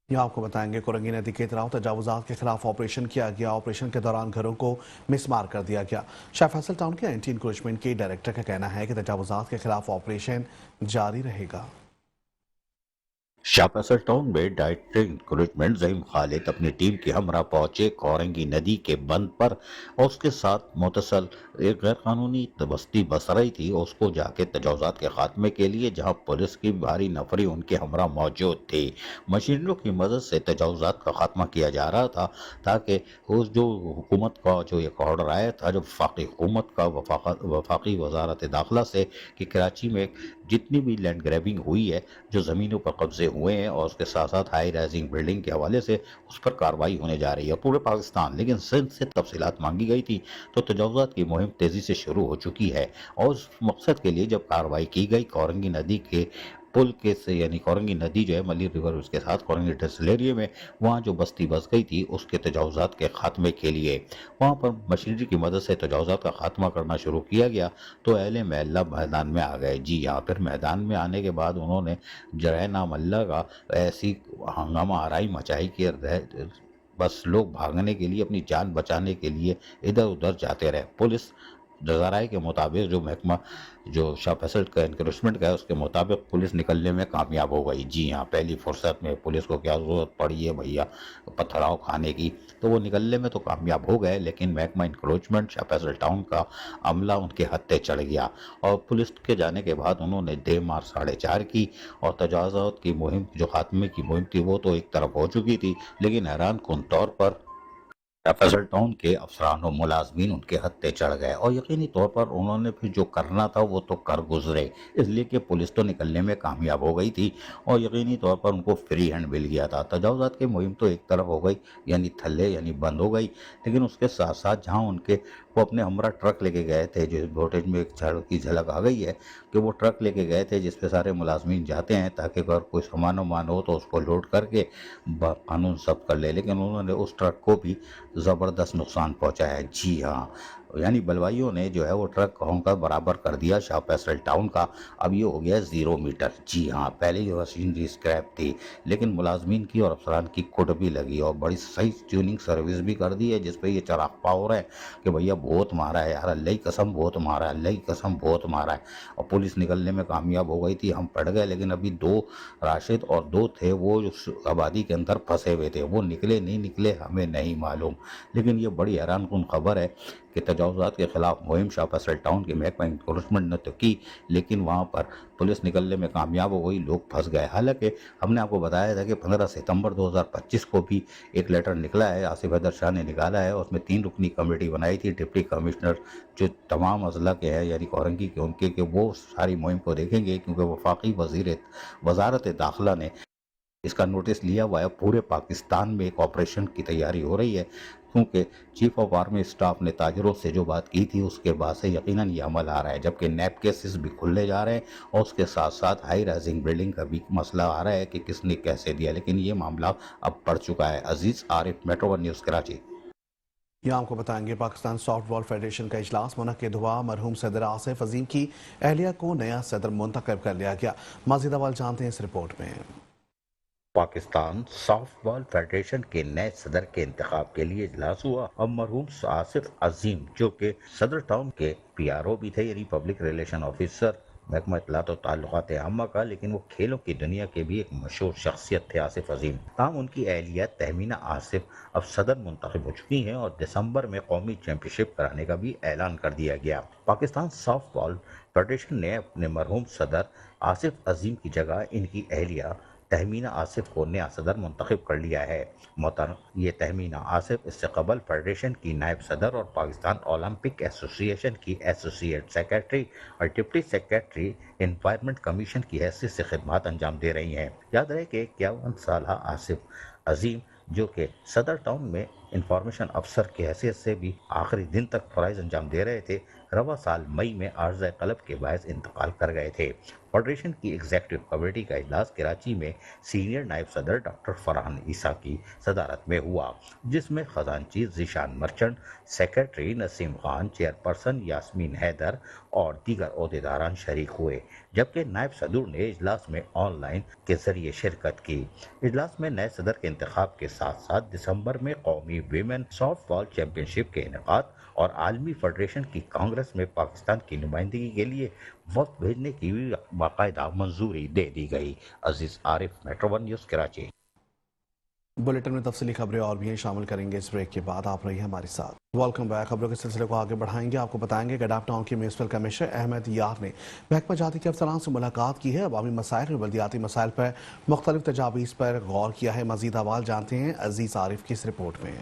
यहाँ आपको बताएंगे कोरंगी नदी के तराव तजावुजात के खिलाफ ऑपरेशन किया गया। ऑपरेशन के दौरान घरों को मिसमार कर दिया गया। शाह फैसल टाउन के एंटी इंक्रोचमेंट के डायरेक्टर का कहना है कि तजावुजात के खिलाफ ऑपरेशन जारी रहेगा। शाह फैसल टाउन में डायरेक्टर इंक्रोचमेंट ज़हीम खालिद अपनी टीम के हमरा पहुंचे कोरंगी नदी के बंद पर, और उसके साथ मुतसल एक गैर कानूनी बस्ती बस रही थी, उसको जाके तजावुजात के खात्मे के लिए, जहां पुलिस की भारी नफरी उनके हमरा मौजूद थी, मशीनरों की मदद से तजावुजात का खात्मा किया जा रहा था, ताकि उस जो हुकूमत का जो एक ऑर्डर आया था, जो वफाकी हुकूमत का वफाकी वजारत दाखिला से, कि कराची में जितनी भी लैंड ग्रैबिंग हुई है, जो ज़मीनों पर कब्जे हुए हैं, और उसके साथ साथ हाई राइजिंग बिल्डिंग के हवाले से उस पर कार्रवाई होने जा रही है पूरे पाकिस्तान। लेकिन सिंध से तफसीलात मांगी गई थी, तो तजावुजात की मुहिम तेज़ी से शुरू हो चुकी है, और उस मकसद के लिए जब कार्रवाई की गई कोरंगी नदी के पुल के से, यानी कोरंगी नदी जो है मली रिवर, उसके साथ कोरंगी तहसील एरिया में, वहाँ जो बस्ती बस गई थी, उसके तजावुजात के खात्मे के लिए वहाँ पर मशीनरी की मदद से तजावुजात का खात्मा करना शुरू किया गया। तो अहले महल्ला मैदान में आ गए। जी हाँ, फिर मैदान में आने के बाद उन्होंने जराए नाम अल्लाह का ऐसी हंगामा आराई मचाई कि बस लोग भागने के लिए, अपनी जान बचाने के लिए इधर उधर जाते रहे। पुलिस ज़राए के मुताबिक, जो महकमा जो शाह फैसल का इंक्रोचमेंट का है, उसके मुताबिक पुलिस निकलने में कामयाब हो गई। जी हाँ, पहली फुर्सत में पुलिस को क्या ज़रूरत पड़ी है भैया पथराव खाने की, तो वो निकलने में तो कामयाब हो गए। लेकिन महकमा इंक्रोचमेंट शाह फैसल टाउन का अमला उनके हत्थे चढ़ गया, और पुलिस के जाने के बाद उन्होंने देर मार 4:30 की, और तजावुजात की मुहिम, जो खात्मे की मुहिम थी, वो तो एक तरफ हो चुकी थी। लेकिन हैरान कुन तौर पर फैसल टाउन के अफसरान और मुलाजमीन उनके हत्थे चढ़ गए, और यकीनी तौर पर उन्होंने फिर जो करना था वो तो कर गुजरे, इसलिए कि पुलिस तो निकलने में कामयाब हो गई थी, और यकीनी तौर पर उनको फ्री हैंड मिल गया था। तजावुजात की मुहिम तो एक तरफ हो गई, यानी थल्ले, यानी बंद हो गई। लेकिन उसके साथ साथ जहाँ उनके वो अपने हमरा ट्रक लेके गए थे, जो फुटेज में एक झलक आ गई है कि वो ट्रक लेके गए थे जिस पे सारे मुलाजमीन जाते हैं, ताकि अगर कोई सामान वामान हो तो उसको लोड करके कानून सब कर ले। लेकिन उन्होंने उस ट्रक को भी ज़बरदस्त नुकसान पहुंचाया। जी हाँ, यानी बलवाइयों ने जो है वो ट्रक का बराबर कर दिया शाह फैसल टाउन का। अब ये हो गया 0 मीटर। जी हाँ, पहले ये मशीनरी स्क्रैप थी, लेकिन मुलाजमीन की और अफसरान की कुट भी लगी, और बड़ी सही ट्यूनिंग सर्विस भी कर दी है, जिस पे ये चरागपा हो रहा है कि भैया बहुत मारा है यार, अल्लाह की कसम बहुत मारा है, अल्लाह की कसम बहुत मारा है। और पुलिस निकलने में कामयाब हो गई थी, हम पड़ गए। लेकिन अभी 2 राशिद और 2 थे वो जो आबादी के अंदर फंसे हुए थे, वो निकले नहीं निकले हमें नहीं मालूम। लेकिन ये बड़ी हैरान कुन खबर है कि तजावुजात के खिलाफ मुहिम शाह फैसल टाउन के महकमा इंक्रोचमेंट ने तो की, लेकिन वहाँ पर पुलिस निकलने में कामयाब हो गई, लोग फंस गए। हालांकि हमने आपको बताया था कि 15 सितंबर 2025 को भी एक लेटर निकला है, आसिफ हैदर शाह ने निकाला है, उसमें 3 रुकनी कमेटी बनाई थी। डिप्टी कमिश्नर जो तमाम अजला के हैं, यानी कोरंगी के, उनके कि वो सारी मुहिम को देखेंगे, क्योंकि वफाकी वजारत दाखिला ने इसका नोटिस लिया हुआ है। पूरे पाकिस्तान में एक ऑपरेशन की तैयारी हो रही है, क्योंकि चीफ ऑफ आर्मी स्टाफ ने ताजरों से जो बात की थी उसके बाद से यकीनन ये अमल आ रहा है। जबकि नैप केसेस भी खुलने जा रहे हैं, और उसके साथ साथ हाई राइजिंग बिल्डिंग का भी मसला आ रहा है कि किसने कैसे दिया, लेकिन ये मामला अब बढ़ चुका है। अजीज आरिफ, मेट्रो 1 न्यूज़, कराची। यहाँ आपको बताएंगे पाकिस्तान सॉफ्टबॉल फेडरेशन का इजलास मुनक्किद हुआ। मरहूम सदर आसिफ अजीम की अहलिया को नया सदर मुंतखब कर लिया गया। मज़ीद अवाल जानते हैं इस रिपोर्ट में। पाकिस्तान सॉफ्टबॉल फेडरेशन के नए सदर के इंतखाब के लिए इजलास हुआ। अब मरहूम आसिफ अजीम, जो कि सदर टाउन के PRO भी थे, यानी पब्लिक रिलेशन ऑफिसर, محکمہ اطلاعات و تعلقات عامہ کا، لیکن وہ کھیلوں کی دنیا کے بھی ایک مشہور شخصیت تھے آصف عظیم۔ تاہم ان کی اہلیہ تہمینہ آصف اب صدر منتخب ہو چکی ہیں اور دسمبر میں قومی چیمپئن شپ کرانے کا بھی اعلان کر دیا گیا۔ پاکستان سافٹ بال فیڈریشن نے اپنے مرحوم صدر آصف عظیم کی جگہ ان کی اہلیہ تہمینہ آصف کو نیا صدر منتخب کر لیا ہے۔ محترم، یہ تہمینہ آصف اس سے قبل فیڈریشن کی نائب صدر اور پاکستان اولمپک ایسوسی ایشن کی ایسوسیٹ سیکرٹری اور ڈپٹی سیکرٹری انوائرمنٹ کمیشن کی حیثیت سے خدمات انجام دے رہی ہیں۔ یاد رہے کہ 51 سالہ آصف عظیم، جو کہ صدر ٹاؤن میں انفارمیشن افسر کی حیثیت سے بھی آخری دن تک فرائض انجام دے رہے تھے، رواں سال مئی میں عارضہ قلب کے باعث انتقال کر گئے تھے۔ فیڈریشن کی ایگزیکٹو کمیٹی کا اجلاس کراچی میں سینئر نائب صدر ڈاکٹر فرحان عیسیٰ کی صدارت میں ہوا، جس میں خزانچی ذیشان مرچنٹ، سیکرٹری نسیم خان، چیئرپرسن یاسمین حیدر اور دیگر عہدیداران شریک ہوئے، جبکہ نائب صدر نے اجلاس میں آن لائن کے ذریعے شرکت کی۔ اجلاس میں نئے صدر کے انتخاب کے ساتھ ساتھ دسمبر میں قومی ویمن سافٹ بال چیمپئن شپ کے انعقاد اور عالمی فیڈریشن کی کانگریس میں پاکستان کی نمائندگی کے لیے وفد بھیجنے کی بھی باقاعدہ منظوری دے دی گئی۔ Aziz Arif, metro one news, Karachi. Bulletin میں تفصیلی خبریں اور بھی شامل کریں گے اس بریک کے بعد، آپ رہیے ہمارے ساتھ۔ Welcome back. خبروں کے سلسلے کو آگے بڑھائیں گے، آپ کو بتائیں گے کہ ڈاپ ٹاؤن کے میونسپل کمشنر احمد یار نے محکمہ جاتی کے افسران سے ملاقات کی ہے، عوامی مسائل اور بلدیاتی مسائل پر مختلف تجاویز پر غور کیا ہے۔ مزید احوال جانتے ہیں عزیز عارف کی اس رپورٹ میں۔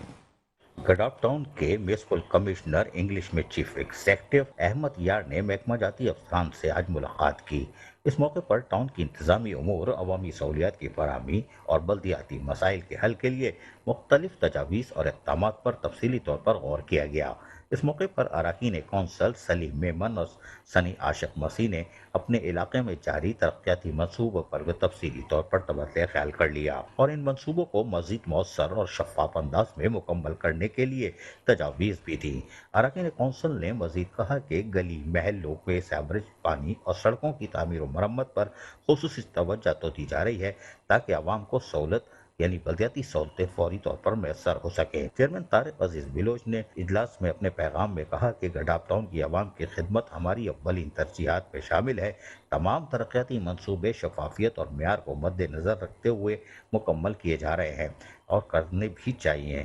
گڈاپ ٹاؤن کے میونسپل کمشنر انگلش میں چیف ایگزیکٹو احمد یار نے محکمہ جاتی افسران سے آج ملاقات کی۔ اس موقع پر ٹاؤن کی انتظامی امور، عوامی سہولیات کی فراہمی اور بلدیاتی مسائل کے حل کے لیے مختلف تجاویز اور اقدامات پر تفصیلی طور پر غور کیا گیا۔ اس موقع پر اراکین کونسل سلیم میمن اور سنی عاشق مسیح نے اپنے علاقے میں جاری ترقیاتی منصوبوں پر بھی تفصیلی طور پر تبادلہ خیال کر لیا اور ان منصوبوں کو مزید مؤثر اور شفاف انداز میں مکمل کرنے کے لیے تجاویز بھی دی۔ اراکین کونسل نے مزید کہا کہ گلی محلوں میں سیوریج، پانی اور سڑکوں کی تعمیر و مرمت پر خصوصی توجہ تو دی جا رہی ہے تاکہ عوام کو سہولت یعنی بلدیاتی سہولتیں فوری طور پر میسر ہو سکیں۔ چیئرمین طارق عزیز بلوچ نے اجلاس میں اپنے پیغام میں کہا کہ گڈاپ ٹاؤن کی عوام کی خدمت ہماری اولین ترجیحات میں شامل ہے۔ تمام ترقیاتی منصوبے شفافیت اور معیار کو مد نظر رکھتے ہوئے مکمل کیے جا رہے ہیں اور کرنے بھی چاہیے،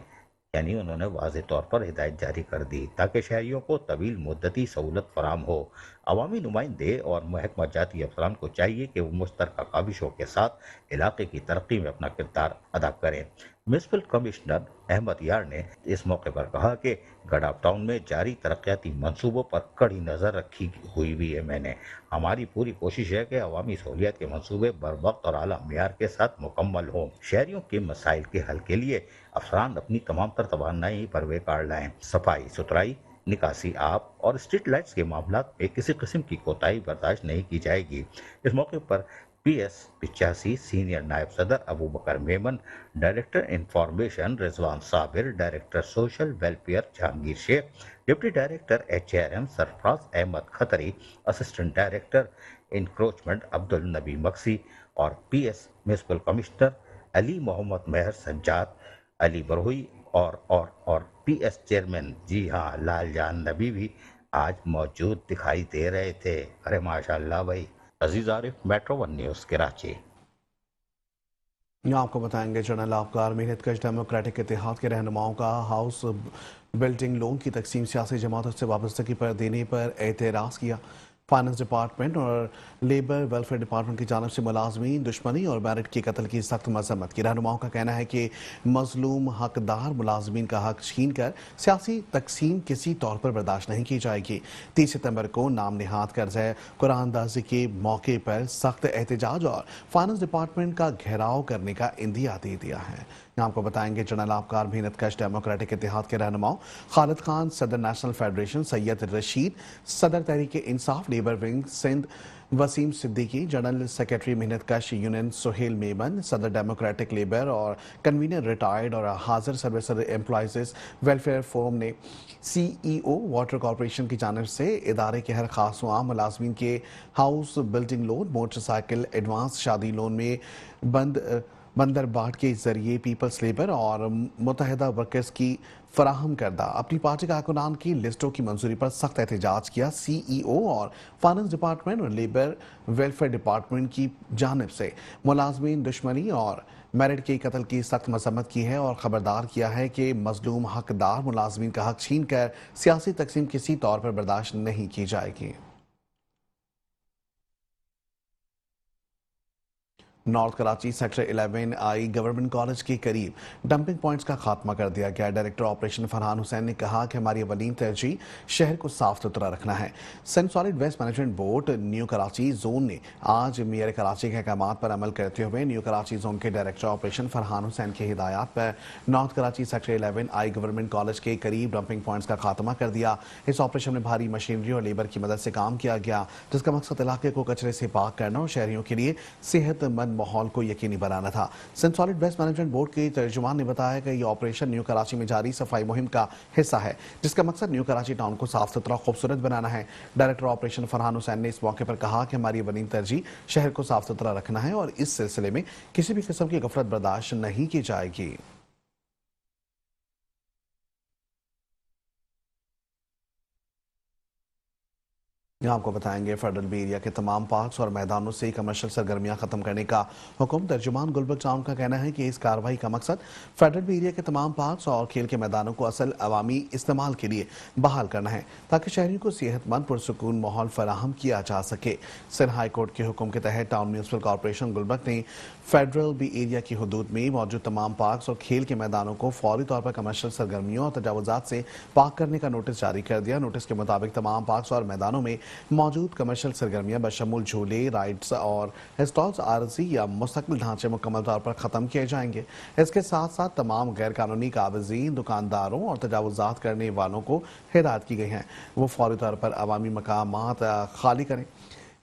یعنی انہوں نے واضح طور پر ہدایت جاری کر دی تاکہ شہریوں کو طویل مدتی سہولت فراہم ہو۔ عوامی نمائندے اور محکمہ جاتی افسران کو چاہیے کہ وہ مشترکہ کاوشوں کے ساتھ علاقے کی ترقی میں اپنا کردار ادا کریں۔ میونسپل کمشنر احمد یار نے اس موقع پر کہا کہ گڈاپ ٹاؤن میں جاری ترقیاتی منصوبوں پر کڑی نظر رکھی ہوئی بھی ہے۔ ہماری پوری کوشش ہے کہ عوامی سہولیات کے منصوبے بر وقت اور اعلیٰ معیار کے ساتھ مکمل ہوں۔ شہریوں کے مسائل کے حل کے لیے افسران اپنی تمام تر توانائی پر کار لائیں۔ صفائی ستھرائی، نکاسی آب اور اسٹریٹ لائٹس کے معاملات میں کسی قسم کی کوتاہی برداشت نہیں کی جائے گی۔ اس موقع پر پی ایس 85 سینئر نائب صدر Abu Bakr Memon, director information Rizwan Sabir, director social welfare Jahangir Shaikh, deputy director HRM Sarfaraz Ahmed Khatri, assistant director encroachment Abdul Nabi Maksi اور P S municipal commissioner Ali Muhammad Mehr Sajjad, علی بروئی اور پی ایس چیئرمین لال جان نبی بھی آج موجود دکھائی دے رہے تھے۔ ارے ماشاءاللہ بھائی۔ عزیز Arif, metro one news, Karachi. آپ کو بتائیں گے جنرل افکار محنت کش ڈیموکریٹک اتحاد کے رہنماؤں کا ہاؤس بلڈنگ لون کی تقسیم سیاسی جماعتوں سے وابستگی پر دینے پر اعتراض کیا۔ فائنانس ڈپارٹمنٹ اور لیبر ویلفیئر ڈپارٹمنٹ کی جانب سے ملازمین دشمنی اور میرٹ کے قتل کی سخت مذمت کی۔ رہنماؤں کا کہنا ہے کہ مظلوم حقدار ملازمین کا حق چھین کر سیاسی تقسیم کسی طور پر برداشت نہیں کی جائے گی۔ 30 ستمبر کو نام نہاد قرضۂ قرآن اندازی کے موقع پر سخت احتجاج اور فائنانس ڈپارٹمنٹ کا گھیراؤ کرنے کا عندیہ دے دیا ہے۔ آپ کو بتائیں گے جنرل افکار محنت کش ڈیموکریٹک اتحاد کے رہنماؤں خالد خان، صدر نیشنل فیڈریشن سید رشید، صدر Tehreek Insaf labour wing Sindh Waseem Siddiqui, general secretary محنت کش یونین سہیل میمن، صدر ڈیموکریٹک لیبر اور کنوینر ریٹائرڈ اور حاضر سروس امپلائیز ویلفیئر فورم نے CEO واٹر کارپوریشن کی جانب سے ادارے کے ہر خاص و عام ملازمین کے house building loan, motor cycle advance, شادی لون میں بند बंदर बाट के जरिए पीपल्स लेबर और मुतहदा वर्कर्स की फराहम करदा अपनी पार्टी कारकुनान की लिस्टों की मंजूरी पर सख्त एहतजाज किया। CEO और फाइनेंस डिपार्टमेंट और लेबर वेलफेयर डिपार्टमेंट की जानिब से मुलाजमीन दुश्मनी और मेरिट के कत्ल की सख्त मजम्मत की है और खबरदार किया है कि मजलूम हकदार मुलाजमीन का हक छीन कर सियासी तकसीम किसी तौर पर बर्दाश्त नहीं की जाएगी। North Karachi sector 11I government college के करीब डंपिंग पॉइंट्स का खात्मा कर दिया गया। डायरेक्टर ऑपरेशन फरहान हुसैन ने कहा कि हमारी अवलीन तरजीह शहर को साफ सुथरा रखना है। Sindh solid waste management board new Karachi zone ने आज मेयर कराची के अहकाम पर अमल करते हुए न्यू कराची जोन के डायरेक्टर ऑपरेशन फरहान हुसैन की हिदायत पर north Karachi sector 11I government college के करीब डंपिंग पॉइंट्स का खात्मा कर दिया। इस ऑपरेशन में भारी मशीनरी और लेबर की मदद से काम किया गया, जिसका मकसद इलाके को कचरे से पाक करना और शहरियों के लिए सेहतमंद माहौल को यकीनी बनाना था। Sindh solid waste management board के तर्जुमान ने बताया कि यह ऑपरेशन न्यू कराची में जारी सफाई मुहिम का हिस्सा है, जिसका मकसद न्यू कराची टाउन को साफ सुथरा खूबसूरत बनाना है। डायरेक्टर ऑपरेशन फरहान हुसैन ने इस मौके पर कहा कि हमारी अवलीन तरजीह शहर को साफ सुथरा रखना है और इस सिलसिले में किसी भी किस्म की गफलत बर्दाश्त नहीं की जाएगी। यहाँ आपको बताएंगे फेडरल बी एरिया के तमाम पार्क्स और मैदानों से कमर्शियल सरगर्मियां खत्म करने का हुक्म। तर्जुमान गुलबर्ग टाउन का कहना है कि इस कार्रवाई का मकसद फेडरल बी एरिया के तमाम पार्क्स और खेल के मैदानों को असल अवामी इस्तेमाल के लिए बहाल करना है, ताकि शहरियों को सेहतमंद पुरसुकून माहौल फराहम किया जा सके। सिंध हाई कोर्ट के हुक्म के तहत टाउन म्यूनसिपल कॉर्पोरेशन गुलबर्ग ने फेडरल बी एरिया की हदूद में मौजूद तमाम पार्क्स और खेल के मैदानों को फौरी तौर पर कमर्शियल सरगर्मियों और तजावुजात से पाक करने का नोटिस जारी कर दिया। नोटिस के मुताबिक तमाम पार्क्स और मैदानों में मौजूद कमर्शियल सरगर्मियां बशमूल झूले, राइड्स और स्टॉल्स आरजी या मुस्तकिल ढांचे मुकम्मल तौर पर खत्म किए जाएंगे। इसके साथ साथ तमाम गैर कानूनी काबिज़ीन, दुकानदारों और तजावुजात करने वालों को हिदायत की गई है वो फौरी तौर पर अवामी मकामात खाली करें।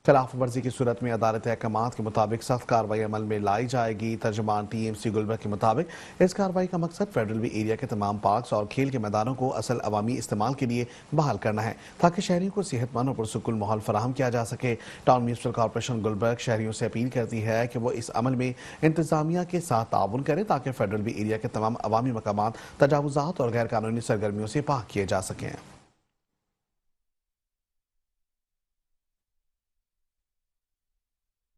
खिलाफ वर्जी की सूरत में अदालत अहकामात के मुताबिक सख्त कार्रवाई अमल में लाई जाएगी। तर्जुमान TMC गुलबर्ग के मुताबिक इस कार्रवाई का मकसद फेडरल बी एरिया के तमाम पार्क्स और खेल के मैदानों को असल अवामी इस्तेमाल के लिए बहाल करना है, ताकि शहरियों को सेहतमंद और पुरसुकून माहौल फराहम किया जा सके। टाउन म्यूनसिपल कॉर्पोरेशन गुलबर्ग शहरियों से अपील करती है कि वो इस अमल में इंतजामिया के साथ ताउन करें, ताकि फेडरल बी एरिया के तमाम अवामी मकामात तजावुजात और गैर कानूनी सरगर्मियों से पाक किए जा सकें।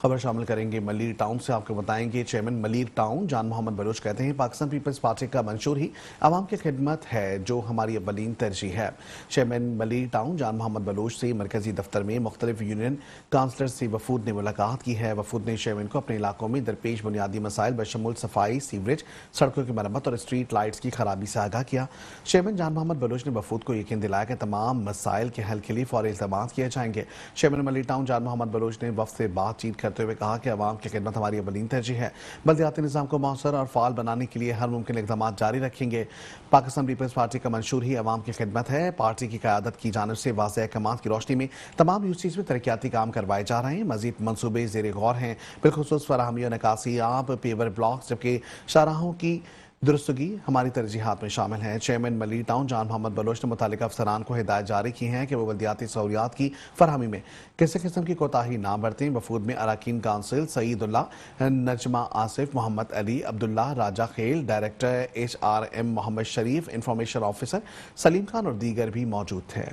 खबर शामिल करेंगे मलीर टाउन से। आपको बताएंगे चेयरमैन मलीर टाउन जान मोहम्मद बलोच कहते हैं पाकिस्तान पीपल्स पार्टी का मंशूर ही आवाम की खिदमत है जो हमारी अवलीन तरजीह है। चेयरमैन मलीर टाउन जान मोहम्मद बलोच से मरकजी दफ्तर में मुख्तलिफ यूनियन काउंसलर से वफूद ने मुलाकात की है। वफूद ने चेयरमैन को अपने इलाकों में दरपेश बुनियादी मसाइल बशमूल सफाई, सीवरेज, सड़कों की मरम्मत और स्ट्रीट लाइट्स की खराबी से आगाह किया। चेयरमैन जान मोहम्मद बलोच ने वफूद को यकीन दिलाया कि तमाम मसाइल के हल के लिए फौरी इक़दाम किए जाएंगे। चेयरमैन मलीर टाउन जान मोहम्मद बलोच ने वफ्द से बातचीत करते हुए कहा कि अवाम की खिदमत हमारी अवलीन तरजीह है। बल्दियाती निज़ाम को मौसर और फाल बनाने के लिए हर मुमकिन इक़दाम जारी रखेंगे। पाकिस्तान पीपल्स पार्टी का मंशूर ही अवाम की खिदमत है। पार्टी की क़यादत की जानिब से वाज़ेह अहकामात की रोशनी में तमाम यूसीज में तरक्याती काम करवाए जा रहे हैं। मजीद मनसूबे ज़ेर गौर हैं, बिलखुसूस फराहमी और निकासी आब पेवर ब्लॉक्स जबकि शाहराहों की दुरुस्तगी हमारी तरजीहात में शामिल है। चेयरमैन मलीर टाउन जान मोहम्मद बलोच ने मुतालिका अफसरान को हिदायत जारी की हैं कि वो बल्दियाती सहूलियात की फरहमी में किसी किस्म की कोताही ना बरतें। वफूद में अरकान काउंसिल सईदुल्ला, नजमा आसिफ, मोहम्मद अली, अब्दुल्ला, राजा खेल, डायरेक्टर HRM मोहम्मद शरीफ, इंफॉर्मेशन ऑफिसर सलीम खान और दीगर भी मौजूद थे।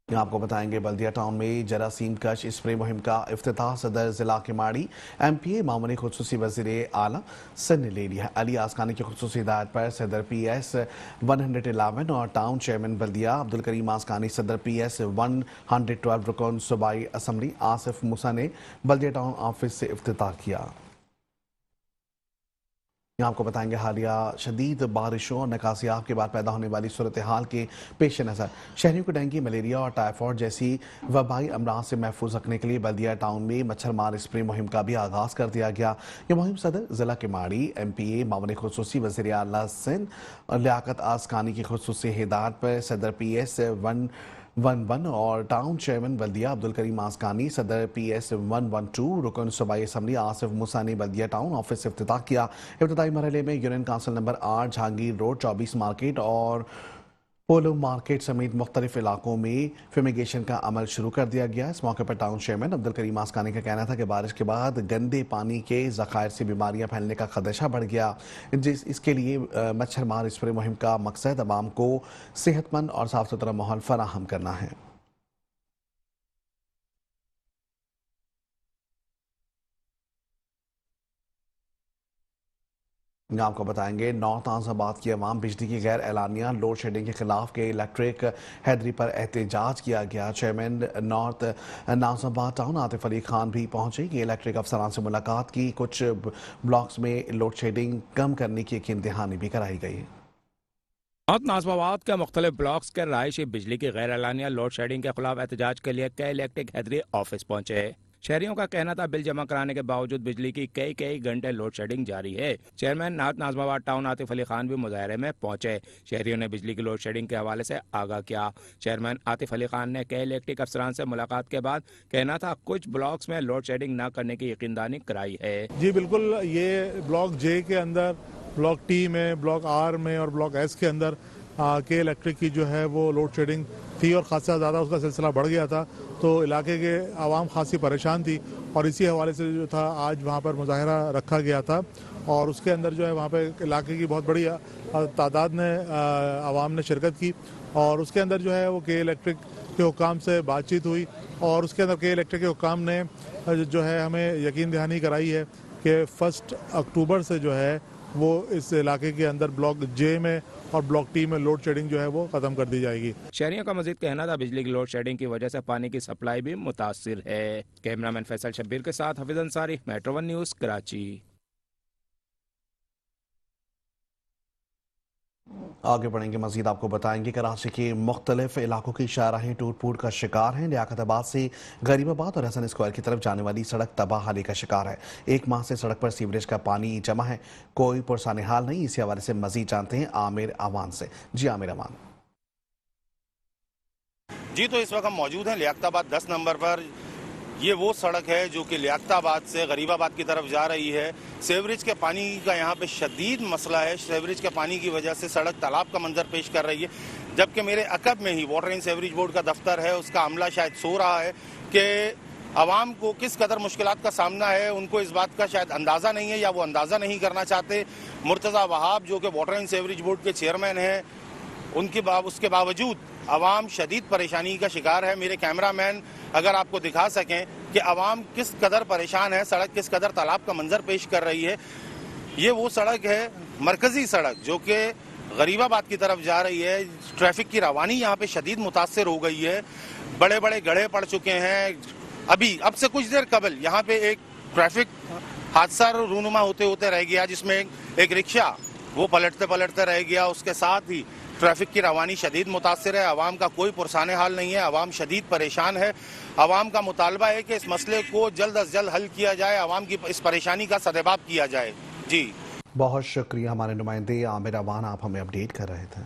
यहाँ आपको बताएंगे बल्दिया टाउन में जरासीम कश स्प्रे मुहिम का इफ्तिताह सदर जिला किमाड़ी MPA मामूनी खुसूसी वज़ीर आला सिंध ने ले लिया। अली आसकानी की खुसूसी हिदायत पर सदर PS 111 और टाउन चेयरमैन बल्दिया अब्दुल करीम आसकानी सदर PS 112 रुकन सूबाई असम्बली आसिफ मूसा ने बल्दिया टाउन ऑफिस से इफ्तिताह किया। यहाँ आपको बताएंगे हालिया शदीद बारिशों और निकासियाब के बाद पैदा होने वाली सूरत हाल के पेश नज़र शहरियों को डेंगू, मलेरिया और टाइफाइड जैसी वबाई अमराज से महफूज रखने के लिए बल्दिया टाउन में मच्छर मार स्प्रे मुहिम का भी आगाज़ कर दिया गया। यह मुहिम सदर ज़िला किमाड़ी MPA मामूनी खुसूसी वज़ीर आला सिंध और लियाकत आसकानी की खुसूसी हिदायत पर सदर PS 111 और टाउन चेयरमैन बल्दिया अब्दुल करीम आसकानी सदर PS 112 रुकन सूबाई असम्बली आसिफ मूसा ने बल्दिया टाउन ऑफिस से इफ्तिताह किया। इब्तदाई मरहले में union council number 8 Jahangir road 24 market और पोलो मार्केट समेत मुख्तलिफ इलाकों में फ्यूमिगेशन का अमल शुरू कर दिया गया। इस मौके पर टाउन चेयरमैन अब्दुल करीम आसकानी का कहना था कि बारिश के बाद गंदे पानी के ज़खायर से बीमारियां फैलने का खदशा बढ़ गया। इसके लिए मच्छर मार स्प्रे मुहिम का मकसद आवाम को सेहतमंद और साफ सुथरा माहौल फराहम करना है। आपको बताएंगे नॉर्थ आज़माबाद की अवाम बिजली की गैर एलानिया लोड शेडिंग के खिलाफ के इलेक्ट्रिक हैदरी पर एहतजाज किया गया। Chairman north Azamabad town Atif Ali Khan भी पहुंचे कि इलेक्ट्रिक अफसरान से मुलाकात की। कुछ ब्लॉक्स में लोड शेडिंग कम करने की एक इम्तिहानी भी कराई गई। नॉर्थ नाज़माबाद के मुख्तलिफ ब्लॉक्स के रहायशी बिजली की गैर एलानिया लोड शेडिंग के खिलाफ एहतजाज के लिए कई इलेक्ट्रिक हैदरी ऑफिस पहुंचे। शहरियों का कहना था बिल जमा कराने के बावजूद बिजली की कई घंटे लोड शेडिंग जारी है। Chairman north Nazimabad town Atif Ali Khan भी मुजाहरे में पहुंचे। शहरियों ने बिजली की लोड शेडिंग के हवाले से आगाह किया। चेयरमैन आतिफ अली खान ने कई इलेक्ट्रिक अफसरान से मुलाकात के बाद कहना था कुछ ब्लॉक्स में लोड शेडिंग न करने की यकीनदानी कराई है। जी बिल्कुल, ये ब्लॉक जे के अंदर, ब्लॉक टी में, ब्लॉक आर में और ब्लॉक एस के अंदर के इलेक्ट्रिक की जो है वो लोड शेडिंग थी और खासा ज़्यादा उसका सिलसिला बढ़ गया था, तो इलाके के आवाम खासी परेशान थी और इसी हवाले से जो था आज वहाँ पर मुजाहरा रखा गया था और उसके अंदर जो है वहाँ पे इलाके की बहुत बड़ी तादाद में आवाम ने शिरकत की और उसके अंदर जो है वो के इलेक्ट्रिक के हुक्काम से बातचीत हुई और उसके अंदर के इलेक्ट्रिक के हुक्काम ने जो है हमें यकीन दहानी कराई है कि 1 अक्टूबर से जो है वो इस इलाके के अंदर ब्लॉक जे में और ब्लॉक टी में लोड शेडिंग जो है वो खत्म कर दी जाएगी। शहरियों का मजीद कहना था बिजली की लोड शेडिंग की वजह से पानी की सप्लाई भी मुतासिर है। कैमरामैन फैसल शब्बीर के साथ हफीज अंसारी, मेट्रो 1 न्यूज़, कराची। आगे बढ़ेंगे, मजीद आपको बताएंगे कराची के मुख्तलिफ इलाकों की शाहराहें टूट फूट का शिकार हैं। लियाकताबाद से गरीबाबाद और हसन स्क्वायर की तरफ जाने वाली सड़क तबाहाली का शिकार है। 1 माह से सड़क पर सीवरेज का पानी जमा है, कोई पुरसाने हाल नहीं। इसी हवाले से मजीद जानते हैं आमिर अवान से। जी आमिर अवान। जी तो इस वक्त हम मौजूद हैं लियाकताबाद 10 नंबर पर। ये वो सड़क है जो कि लियाकताबाद से गरीबाबाद की तरफ जा रही है। सीवरेज के पानी का यहाँ पे शदीद मसला है। सीवरेज के पानी की वजह से सड़क तालाब का मंजर पेश कर रही है, जबकि मेरे अकब में ही वाटर एंड सीवरेज बोर्ड का दफ्तर है। उसका अमला शायद सो रहा है कि आवाम को किस कदर मुश्किलात का सामना है, उनको इस बात का शायद अंदाज़ा नहीं है या वो अंदाज़ा नहीं करना चाहते। मुर्तज़ा वहाब जो कि वाटर एंड सीवरेज बोर्ड के चेयरमैन हैं, उसके बावजूद आवाम शदीद परेशानी का शिकार है। मेरे कैमरामैन अगर आपको दिखा सकें कि आवाम किस कदर परेशान है, सड़क किस कदर तालाब का मंजर पेश कर रही है। ये वो सड़क है, मरकजी सड़क, जो कि गरीबाबाद की तरफ जा रही है। ट्रैफिक की रवानी यहाँ पे शदीद मुतासर हो गई है। बड़े बड़े गड्ढे पड़ चुके हैं। अब से कुछ देर कबल यहाँ पे एक ट्रैफिक हादसा रूनुमा होते होते रह गया, जिसमें एक रिक्शा वो पलटते पलटते रह गया। उसके साथ ही ट्रैफिक की रवानी शदीद मुतासर है। आवाम का कोई पुरसाने हाल नहीं है, आवाम शदीद परेशान है। आवाम का मुतालबा है कि इस मसले को जल्द अज जल्द हल किया जाए, आवाम की इस परेशानी का सद्भाव किया जाए। जी बहुत शुक्रिया हमारे नुमाइंदे आमिर अवान, आप हमें अपडेट कर रहे थे।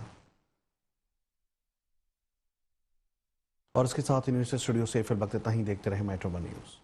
और इसके साथ यूनिवर्सिटी स्टूडियो से फिर वक्त इतना ही। देखते रहे मेट्रो 1 न्यूज़।